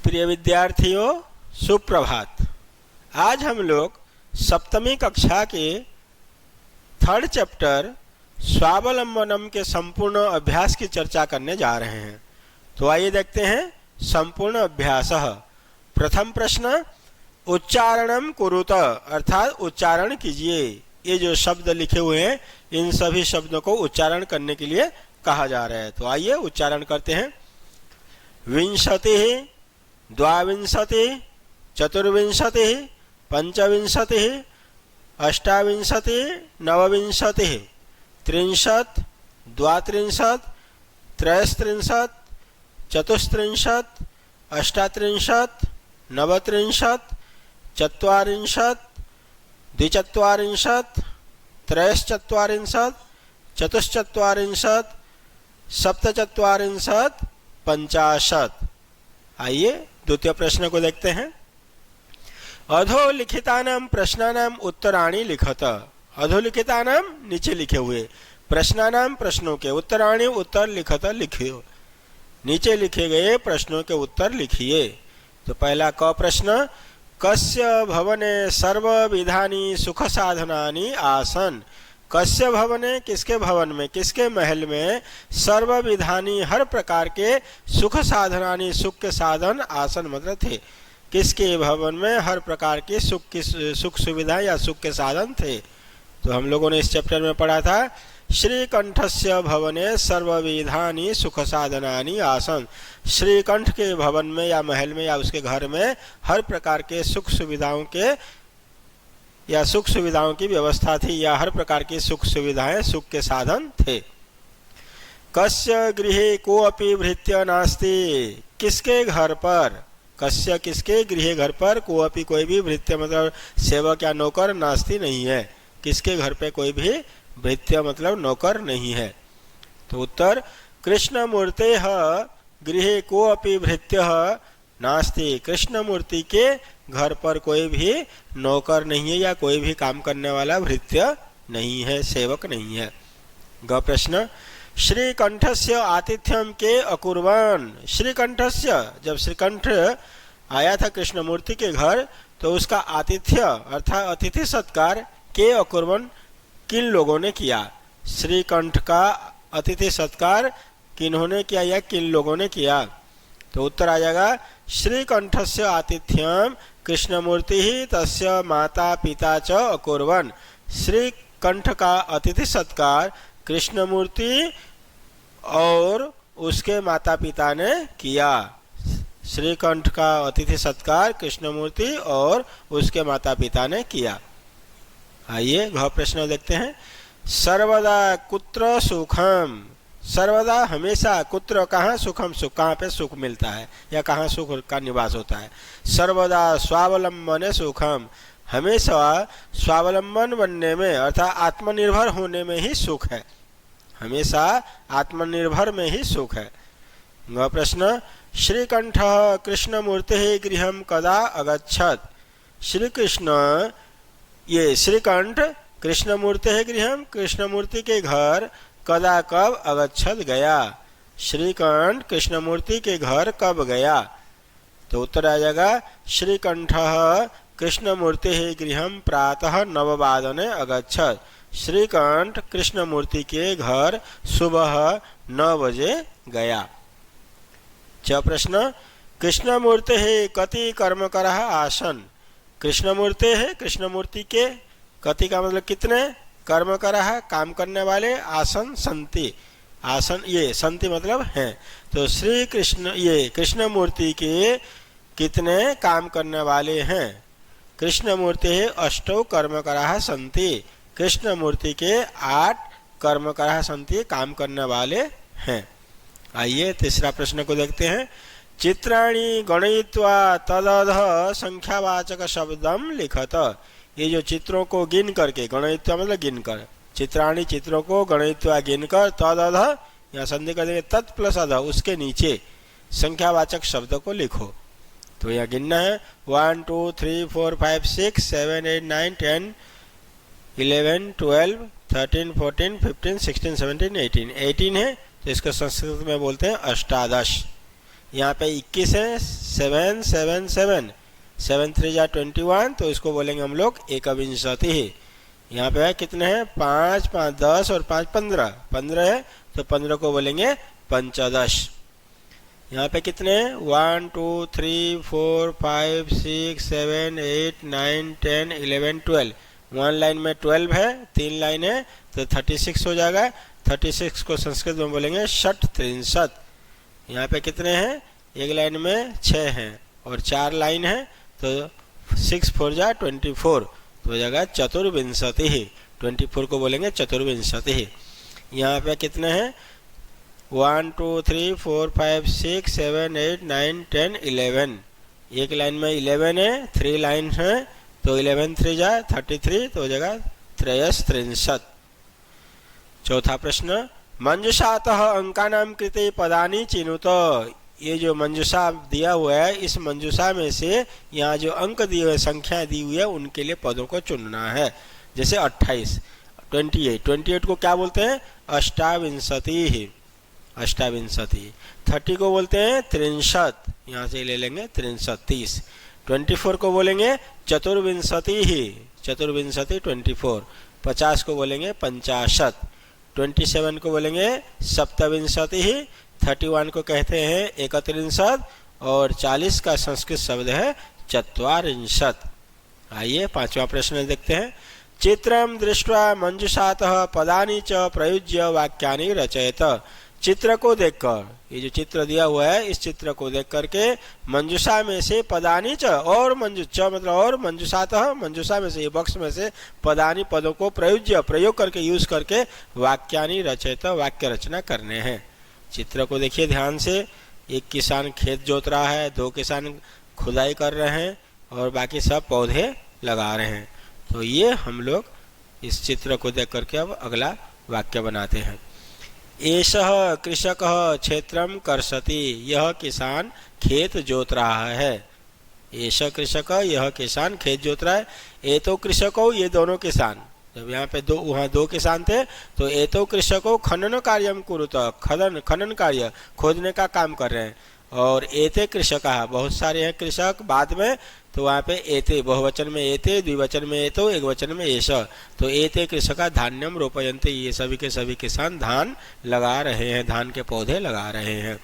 प्रिय विद्यार्थियों, सुप्रभात। आज हम लोग सप्तमी कक्षा के 3rd चैप्टर स्वावलंबनम के संपूर्ण अभ्यास की चर्चा करने जा रहे हैं। तो आइए देखते हैं संपूर्ण अभ्यासः। प्रथम प्रश्न, उच्चारणम कुरुत अर्थात उच्चारण कीजिए। ये जो शब्द लिखे हुए हैं इन सभी शब्दों को उच्चारण करने के लिए कहा जा रहा है। तो आइए उच्चारण करते हैं। विंशतिः, द्वाविंशतिः, चतुर्विंशतिः, पंचविंशतिः, अष्टाविंशतिः, नवविंशतिः, त्रिंशत्, द्वात्रिंशत्, त्रयस्त्रिंशत्, चतुस्त्रिंशत्, अष्टात्रिंशत्, नवत्रिंशत्, चत्वारिंशत्, द्विचत्वारिंशत्, त्रयश्चत्वारिंशत्, चतुश्चत्वारिंशत्, सप्तचत्वारिंशत्, 50। आइए द्वितीय प्रश्न को देखते हैं। अधोलिखितानां प्रश्नानां उत्तराणि लिखत। अधोलिखितानां नीचे लिखे हुए, प्रश्नानां प्रश्नों के, उत्तराणि उत्तर लिखत लिखियो। नीचे लिखे गए प्रश्नों के उत्तर लिखिए। तो पहला क प्रश्न, कस्य भवने सर्वविधानि सुख साधनानि आसन। कस्य भवने, किसके भवन में, किसके महल में, सर्वविधानि हर प्रकार के सुख साधनानि सुख के साधन आसन मतलब थे। किसके भवन में हर प्रकार के सुख सुविधा या सुख के साधन थे। तो हम लोगों ने इस चैप्टर में पढ़ा था, श्रीकंठस्य भवने सर्वविधानि सुख साधनानि आसन। श्रीकंठ के भवन में या महल में या उसके घर में हर प्रकार के सुख सुविधाओं के या सुख सुविधाओं की व्यवस्था थी या हर प्रकार की सुख सुविधाएं सुख के साधन थे। कस्य गृहे कोऽपि भृत्य नास्ति। किसके घर पर, कस्य किसके गृहे घर पर, कोऽपि कोई भी भृत्य मतलब सेवक या नौकर नास्ति नहीं है। किसके घर पे कोई भी भृत्य मतलब नौकर नहीं है। तो उत्तर, कृष्णमूर्तेः गृहे कोऽपि भृत्यः नास्ति। कृष्णमूर्ति के घर पर कोई भी नौकर नहीं है या कोई भी काम करने वाला भृत्य नहीं है, सेवक नहीं है। ग प्रश्न, श्रीकंठस्य आतिथ्यम के अकुर्वन्। श्रीकंठस्य, जब श्रीकंठ आया था कृष्णमूर्ति के घर तो उसका आतिथ्य अर्थात अतिथि सत्कार के अकुर्वन् किन लोगों ने किया। श्रीकंठ का अतिथि सत्कार किन्होंने किया या किन लोगों ने किया। तो उत्तर आ जाएगा, श्रीकंठस्य आतिथ्यम कृष्णमूर्ति ही तस्य माता पिता च अकुर्वन्। श्रीकंठ का अतिथि सत्कार कृष्णमूर्ति और उसके माता पिता ने किया। श्रीकंठ का अतिथि सत्कार कृष्णमूर्ति और उसके माता पिता ने किया। आइए घ प्रश्न देखते हैं। सर्वदा कुत्र सुखम। सर्वदा हमेशा, कुत्र कहाँ, सुखम सुख, कहाँ पे सुख मिलता है या कहाँ सुख का निवास होता है। सर्वदा स्वावलंबन सुखम, हमेशा स्वावलंबन बनने में अर्थात आत्मनिर्भर होने में ही सुख है। हमेशा आत्मनिर्भर में ही सुख है। ग प्रश्न, श्रीकंठ कृष्णमूर्ति गृहम कदा अगच्छत। श्री कृष्ण, ये श्रीकंठ कृष्णमूर्ति गृहम, कृष्णमूर्ति के घर कदा कब अगच्छत गया। श्रीकंठ कृष्णमूर्ति के घर कब गया। तो उत्तर आ जाएगा, श्रीकंठः कृष्णमूर्ति गृहम प्रातः 9 अगच्छत। श्रीकंठ कृष्णमूर्ति के घर सुबह 9 बजे गया। च प्रश्न, कृष्णमूर्ति कति कर्मकरः आसन। कृष्णमूर्ति है, कृष्णमूर्ति के कति का मतलब कितने, कर्मकरः काम करने वाले, आसन संति, आसन ये संति मतलब हैं। तो श्री कृष्ण ये कृष्णमूर्ति के कितने काम करने वाले हैं। कृष्णमूर्ति अष्टौ कर्मकरः संति। कृष्णमूर्ति के 8 कर्मकरः संति, काम करने वाले हैं। आइए तीसरा प्रश्न को देखते हैं। चित्राणि गणयित्वा तदध संख्यावाचक शब्दम लिखत। ये जो चित्रों को गिन करके, गणयित्वा मतलब गिन कर, चित्राणि चित्रों को गणयित्वा गिन कर तदध, यहाँ संधि कर देंगे तत् प्लस अध, उसके नीचे संख्यावाचक शब्द को लिखो। तो यहाँ गिनना है 1 2 3 4 5 6 7 8 9 10 11 12 13 14 15 16 17 18 है। तो इसको संस्कृत में बोलते हैं अष्टादश। यहाँ पे 21 है, 7 7 7, 7 3 जा 21, तो इसको बोलेंगे हम लोग एकविंशति। यहाँ पे है कितने हैं, 5 5 10 और 5 15, 15 है तो 15 को बोलेंगे पंचदश। यहाँ पे कितने हैं, 1 2 3 4 5 6 7 8 9 10 11 12, 1 लाइन में 12 है, 3 लाइन है तो 36 हो जाएगा। 36 को संस्कृत में बोलेंगे षट त्रिंशत। यहाँ पे कितने हैं, एक लाइन में 6 हैं और 4 लाइन है तो 6 4 जा 24, तो हो जाएगा चतुर्विंशति ही। 24 को बोलेंगे चतुर्विंशति ही। यहाँ पे कितने हैं, 1 2 3 4 5 6 7 8 9 10 11, एक लाइन में 11 है, 3 लाइन है तो 11 3 जा 33, तो हो जाएगा त्रयस्त्रिंशत्। चौथा प्रश्न, मंजुषातः अंकानां कृते पदानि चिनुत। ये जो मंजुषा दिया हुआ है, इस मंजुषा में से यहाँ जो अंक दिए हुए, संख्या दी हुई है, उनके लिए पदों को चुनना है। जैसे 28, 28 को क्या बोलते हैं, अष्टाविंशति, अष्टाविंशति। 30 को बोलते हैं त्रिंशत, यहाँ से ले लेंगे त्रिंशत 30। 24 को बोलेंगे चतुर्विंशति ही, चतुर्विंशति 24। 50 को बोलेंगे पंचाशत। 27 को बोलेंगे सप्तविंशति ही। 31 को कहते हैं एकत्रिंशत और 40 का संस्कृत शब्द है चत्वारिंशत्। आइए पांचवा प्रश्न देखते हैं। चित्रम दृष्ट्वा मंजुषातः पदानि च प्रयुज्य वाक्यानि रचयत। चित्र को देखकर, ये जो चित्र दिया हुआ है, इस चित्र को देख करके मंजुषा में से पदानि च, और मतलब और मंजुषातः, मंजुषा में से, ये बॉक्स में से पदानि, पदों को प्रयुज्य, प्रयोग करके, यूज करके वाक्यानि रचयत, वाक्य रचना करने हैं। चित्र को देखिए ध्यान से। एक किसान खेत जोत रहा है, 2 किसान खुदाई कर रहे हैं और बाकी सब पौधे लगा रहे हैं। तो ये हम लोग इस चित्र को देख करके अब अगला वाक्य बनाते हैं। एषः कृषकः क्षेत्रम कर्षति। यह किसान खेत जोत रहा है। एषः कृषकः, यह किसान खेत जोत रहा है। एतो कृषको, ये दोनों किसान, जब यहाँ पे वहाँ 2 किसान थे तो एतो कृषको खनन कार्यम कुरुत, खनन कार्य, खोदने का काम कर रहे हैं। और एते कृषकः, बहुत सारे हैं कृषक बाद में, तो वहाँ पे एते, बहुवचन में एते, द्विवचन में एतो, एक वचन में एष। तो एते कृषका धान्यम रोपयन्ते, ये सभी के सभी किसान धान लगा रहे हैं, धान के पौधे लगा रहे हैं।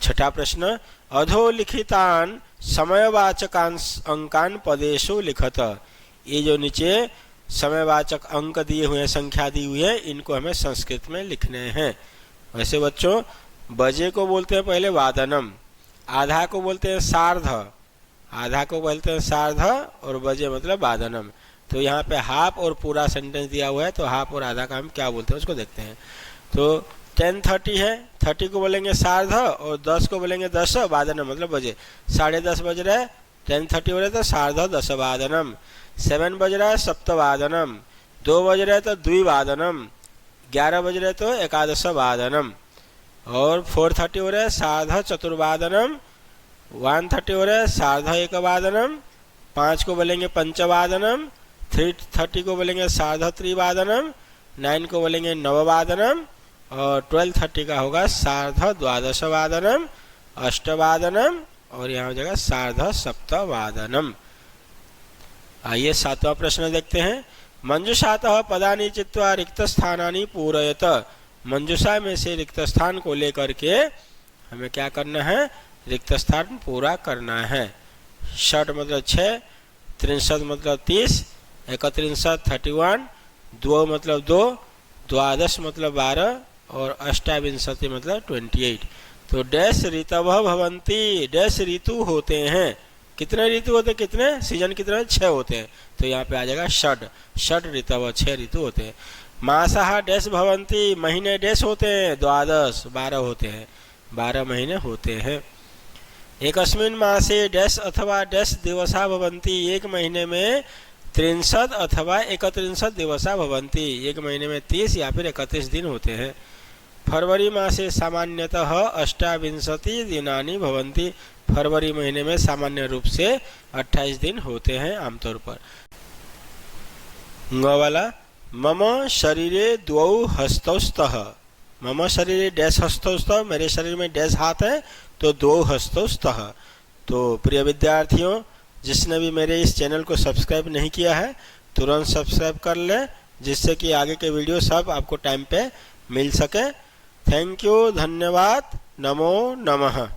छठा प्रश्न, अधोलिखितान समयवाचकान अंकान पदेषु लिखत। ये जो नीचे समयवाचक अंक दिए हुए हैं, संख्या दी हुई है, इनको हमें संस्कृत में लिखने हैं। वैसे बच्चों, बजे को बोलते हैं पहले वादनम, आधा को बोलते हैं सार्ध, आधा को बोलते हैं सार्ध, और बजे मतलब वादनम। तो यहाँ पे हाफ और पूरा सेंटेंस दिया हुआ है, तो हाफ और आधा का हम क्या बोलते हैं उसको देखते हैं। तो 10:30 है, 30 को बोलेंगे सार्ध और 10 को बोलेंगे दश, वादनम मतलब बजे। 10:30 बज रहा है, 10:30 हो रहा है तो सार्ध दश वादनम। 7 बज रहा है सप्तवादनम। 2 बज रहा है तो द्विवादनम। 11 बज रहा है तो एकादश वादनम। और 4:30 हो रहा है सार्ध चतुर्वादनम। 1:30 हो रहा है सार्ध एक वादनम। 5 को बोलेंगे पंचवादनम। 3:30 को बोलेंगे सार्ध त्रिवादनम। 9 को बोलेंगे नववादनम। और 12:30 का होगा सार्ध द्वादश वादनम, अष्टवादनम, और यहाँ हो जाएगा सार्ध सप्तवादनम। आइए 7वां प्रश्न देखते हैं। मंजुषातः पदानि चित्वा रिक्त स्थानानि पूरयत। मंजुषा में से रिक्त स्थान को लेकर के हमें क्या करना है, रिक्त स्थान पूरा करना है। षट मतलब 6, त्रिंशत मतलब 30, एकत्रिंशत 31, 2 मतलब 2, द्वादश मतलब 12 और अष्टाविंशति मतलब 28। तो डैश ऋतव भवंती, डैश ऋतु होते हैं। कितने ऋतु होते हैं, कितने सीजन, कितने 6 होते हैं। तो यहाँ पे आ जाएगा षड, षड ऋतव, 6 ऋतु होते हैं। मासाः डैश भवंती, महीने डैश होते हैं, द्वादश 12 होते हैं, 12 महीने होते हैं। एकस्मिन् मासे डैश अथवा डैश दिवसा भवंती, एक महीने में 63 अथवा 31 दिवसा भवंती, एक महीने में 30 या फिर 31 दिन होते हैं। फरवरी मासे सामान्यतः अष्टाविंशति दिनानि भवन्ति, फरवरी महीने में सामान्य रूप से 28 दिन होते हैं आमतौर पर। ङ वाला, मम शरीरे द्वौ हस्तौ स्तः, मम शरीरे डैश हस्तौ स्तः, मेरे शरीर में डैश हाथ है, तो द्वौ हस्तौ स्तः। तो प्रिय विद्यार्थियों, जिसने भी मेरे इस चैनल को सब्सक्राइब नहीं किया है तुरंत सब्सक्राइब कर लें, जिससे कि आगे के वीडियो सब आपको टाइम पे मिल सके। थैंक यू, धन्यवाद, नमो नमः।